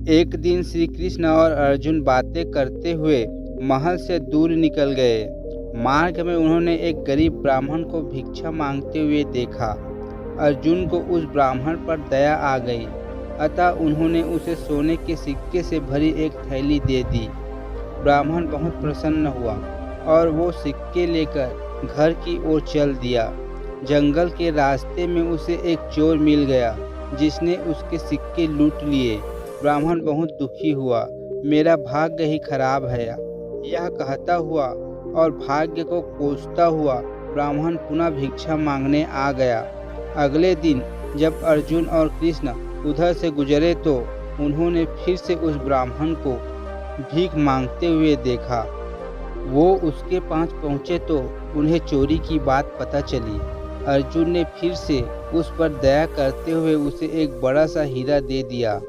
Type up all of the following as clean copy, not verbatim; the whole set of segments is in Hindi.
एक दिन श्री कृष्ण और अर्जुन बातें करते हुए महल से दूर निकल गए। मार्ग में उन्होंने एक गरीब ब्राह्मण को भिक्षा मांगते हुए देखा। अर्जुन को उस ब्राह्मण पर दया आ गई, अतः उन्होंने उसे सोने के सिक्के से भरी एक थैली दे दी। ब्राह्मण बहुत प्रसन्न हुआ और वो सिक्के लेकर घर की ओर चल दिया। जंगल के रास्ते में उसे एक चोर मिल गया, जिसने उसके सिक्के लूट लिए। ब्राह्मण बहुत दुखी हुआ, मेरा भाग्य ही खराब है, यह कहता हुआ और भाग्य को कोसता हुआ ब्राह्मण पुनः भिक्षा मांगने आ गया। अगले दिन जब अर्जुन और कृष्ण उधर से गुजरे तो उन्होंने फिर से उस ब्राह्मण को भीख मांगते हुए देखा। वो उसके पास पहुँचे तो उन्हें चोरी की बात पता चली। अर्जुन ने फिर से उस पर दया करते हुए उसे एक बड़ा सा हीरा दे दिया।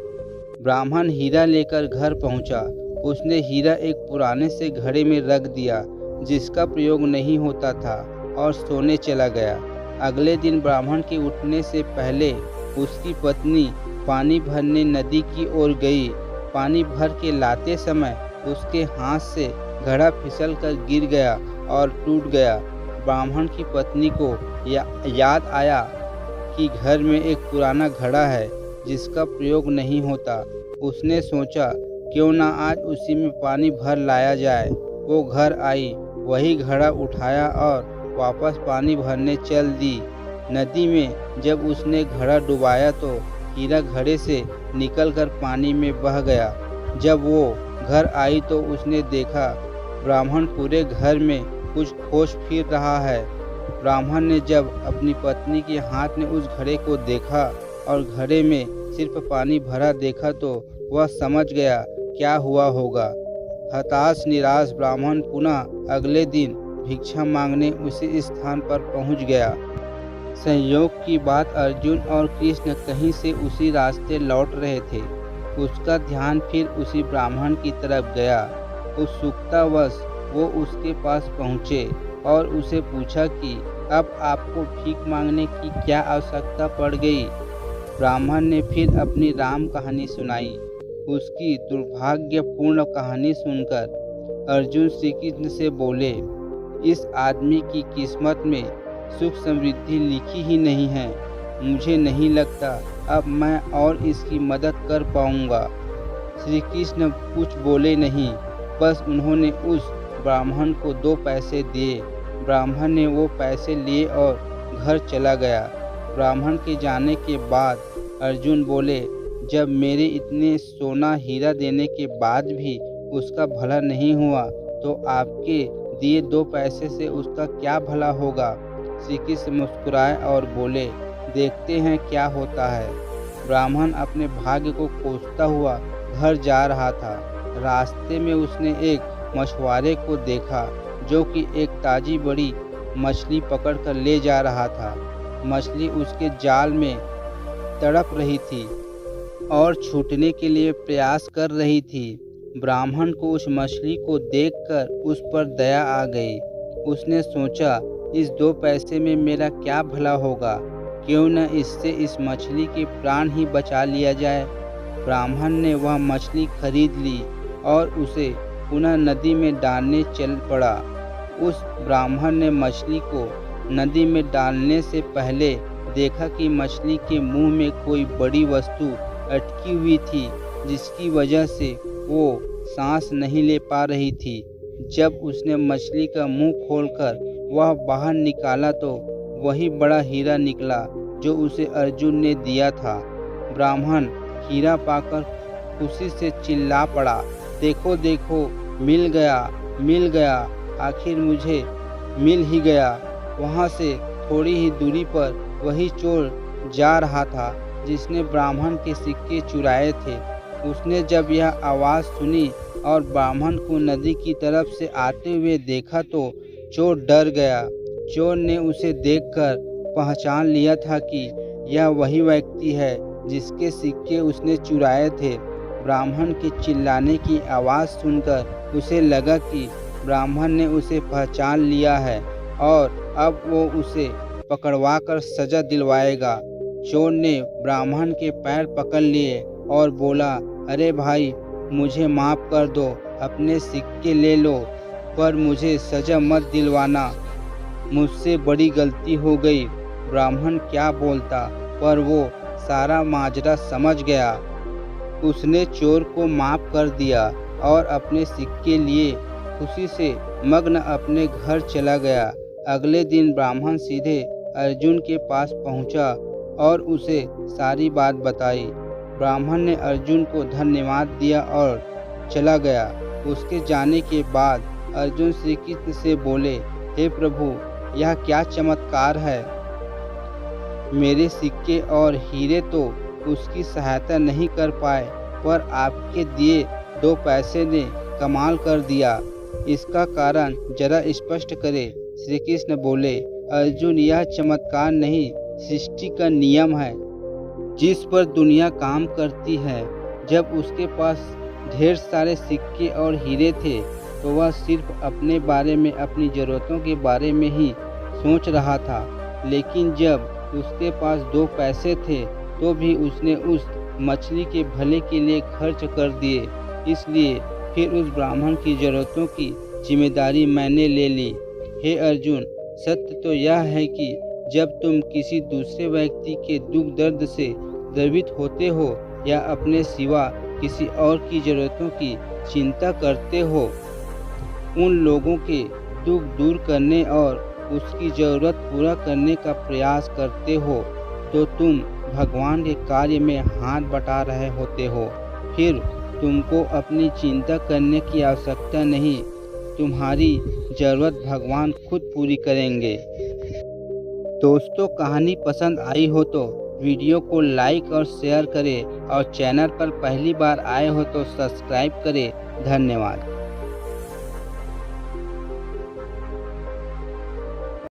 ब्राह्मण हीरा लेकर घर पहुंचा। उसने हीरा एक पुराने से घड़े में रख दिया, जिसका प्रयोग नहीं होता था, और सोने चला गया। अगले दिन ब्राह्मण के उठने से पहले उसकी पत्नी पानी भरने नदी की ओर गई। पानी भर के लाते समय उसके हाथ से घड़ा फिसल कर गिर गया और टूट गया। ब्राह्मण की पत्नी को याद आया कि घर में एक पुराना घड़ा है जिसका प्रयोग नहीं होता। उसने सोचा क्यों ना आज उसी में पानी भर लाया जाए। वो घर आई, वही घड़ा उठाया और वापस पानी भरने चल दी। नदी में जब उसने घड़ा डुबाया तो हीरा घड़े से निकलकर पानी में बह गया। जब वो घर आई तो उसने देखा ब्राह्मण पूरे घर में कुछ खोज फिर रहा है। ब्राह्मण ने जब अपनी पत्नी के हाथ में उस घड़े को देखा और घड़े में सिर्फ पानी भरा देखा तो वह समझ गया क्या हुआ होगा। हताश निराश ब्राह्मण पुनः अगले दिन भिक्षा मांगने उसी स्थान पर पहुंच गया। संयोग की बात, अर्जुन और कृष्ण कहीं से उसी रास्ते लौट रहे थे। उसका ध्यान फिर उसी ब्राह्मण की तरफ गया। उत्सुकतावश वो उसके पास पहुँचे और उसे पूछा कि अब आपको भीख मांगने की क्या आवश्यकता पड़ गई। ब्राह्मण ने फिर अपनी राम कहानी सुनाई। उसकी दुर्भाग्यपूर्ण कहानी सुनकर अर्जुन श्री कृष्ण से बोले, इस आदमी की किस्मत में सुख समृद्धि लिखी ही नहीं है। मुझे नहीं लगता अब मैं और इसकी मदद कर पाऊंगा। श्री कृष्ण कुछ बोले नहीं, बस उन्होंने उस ब्राह्मण को 2 पैसे दिए। ब्राह्मण ने वो पैसे लिए और घर चला गया। ब्राह्मण के जाने के बाद अर्जुन बोले, जब मेरे इतने सोना हीरा देने के बाद भी उसका भला नहीं हुआ तो आपके दिए 2 पैसे से उसका क्या भला होगा। श्री कृष्ण मुस्कुराए और बोले, देखते हैं क्या होता है। ब्राह्मण अपने भाग्य को कोसता हुआ घर जा रहा था। रास्ते में उसने एक मछुआरे को देखा जो कि एक ताजी बड़ी मछली पकड़कर ले जा रहा था। मछली उसके जाल में तड़प रही थी और छूटने के लिए प्रयास कर रही थी। ब्राह्मण को उस मछली को देखकर उस पर दया आ गई। उसने सोचा, इस 2 पैसे में मेरा क्या भला होगा, क्यों न इससे इस मछली के प्राण ही बचा लिया जाए। ब्राह्मण ने वह मछली खरीद ली और उसे पुनः नदी में डालने चल पड़ा। उस ब्राह्मण ने मछली को नदी में डालने से पहले देखा कि मछली के मुंह में कोई बड़ी वस्तु अटकी हुई थी, जिसकी वजह से वो सांस नहीं ले पा रही थी। जब उसने मछली का मुंह खोलकर वह बाहर निकाला तो वही बड़ा हीरा निकला जो उसे अर्जुन ने दिया था। ब्राह्मण हीरा पाकर खुशी से चिल्ला पड़ा, देखो देखो, मिल गया, मिल गया, आखिर मुझे मिल ही गया। वहाँ से थोड़ी ही दूरी पर वही चोर जा रहा था जिसने ब्राह्मण के सिक्के चुराए थे। उसने जब यह आवाज़ सुनी और ब्राह्मण को नदी की तरफ से आते हुए देखा तो चोर डर गया। चोर ने उसे देखकर पहचान लिया था कि यह वही व्यक्ति है जिसके सिक्के उसने चुराए थे। ब्राह्मण के चिल्लाने की आवाज़ सुनकर उसे लगा कि ब्राह्मण ने उसे पहचान लिया है और अब वो उसे पकड़वाकर सजा दिलवाएगा। चोर ने ब्राह्मण के पैर पकड़ लिए और बोला, अरे भाई, मुझे माफ़ कर दो, अपने सिक्के ले लो, पर मुझे सज़ा मत दिलवाना। मुझसे बड़ी गलती हो गई। ब्राह्मण क्या बोलता, पर वो सारा माजरा समझ गया। उसने चोर को माफ़ कर दिया और अपने सिक्के लिए खुशी से मग्न अपने घर चला गया। अगले दिन ब्राह्मण सीधे अर्जुन के पास पहुंचा और उसे सारी बात बताई। ब्राह्मण ने अर्जुन को धन्यवाद दिया और चला गया। उसके जाने के बाद अर्जुन श्री कृष्ण से बोले, हे प्रभु, यह क्या चमत्कार है। मेरे सिक्के और हीरे तो उसकी सहायता नहीं कर पाए, पर आपके दिए 2 पैसे ने कमाल कर दिया। इसका कारण जरा स्पष्ट करें। श्री कृष्ण बोले, अर्जुन, यह चमत्कार नहीं, सृष्टि का नियम है जिस पर दुनिया काम करती है। जब उसके पास ढेर सारे सिक्के और हीरे थे तो वह सिर्फ अपने बारे में, अपनी ज़रूरतों के बारे में ही सोच रहा था। लेकिन जब उसके पास 2 पैसे थे तो भी उसने उस मछली के भले के लिए खर्च कर दिए। इसलिए फिर उस ब्राह्मण की ज़रूरतों की जिम्मेदारी मैंने ले ली। हे अर्जुन, सत्य तो यह है कि जब तुम किसी दूसरे व्यक्ति के दुख दर्द से द्रवित होते हो या अपने सिवा किसी और की ज़रूरतों की चिंता करते हो, उन लोगों के दुख दूर करने और उसकी ज़रूरत पूरा करने का प्रयास करते हो, तो तुम भगवान के कार्य में हाथ बटा रहे होते हो। फिर तुमको अपनी चिंता करने की आवश्यकता नहीं, तुम्हारी ज़रूरत भगवान खुद पूरी करेंगे। दोस्तों, कहानी पसंद आई हो तो वीडियो को लाइक और शेयर करें और चैनल पर पहली बार आए हो तो सब्सक्राइब करें। धन्यवाद।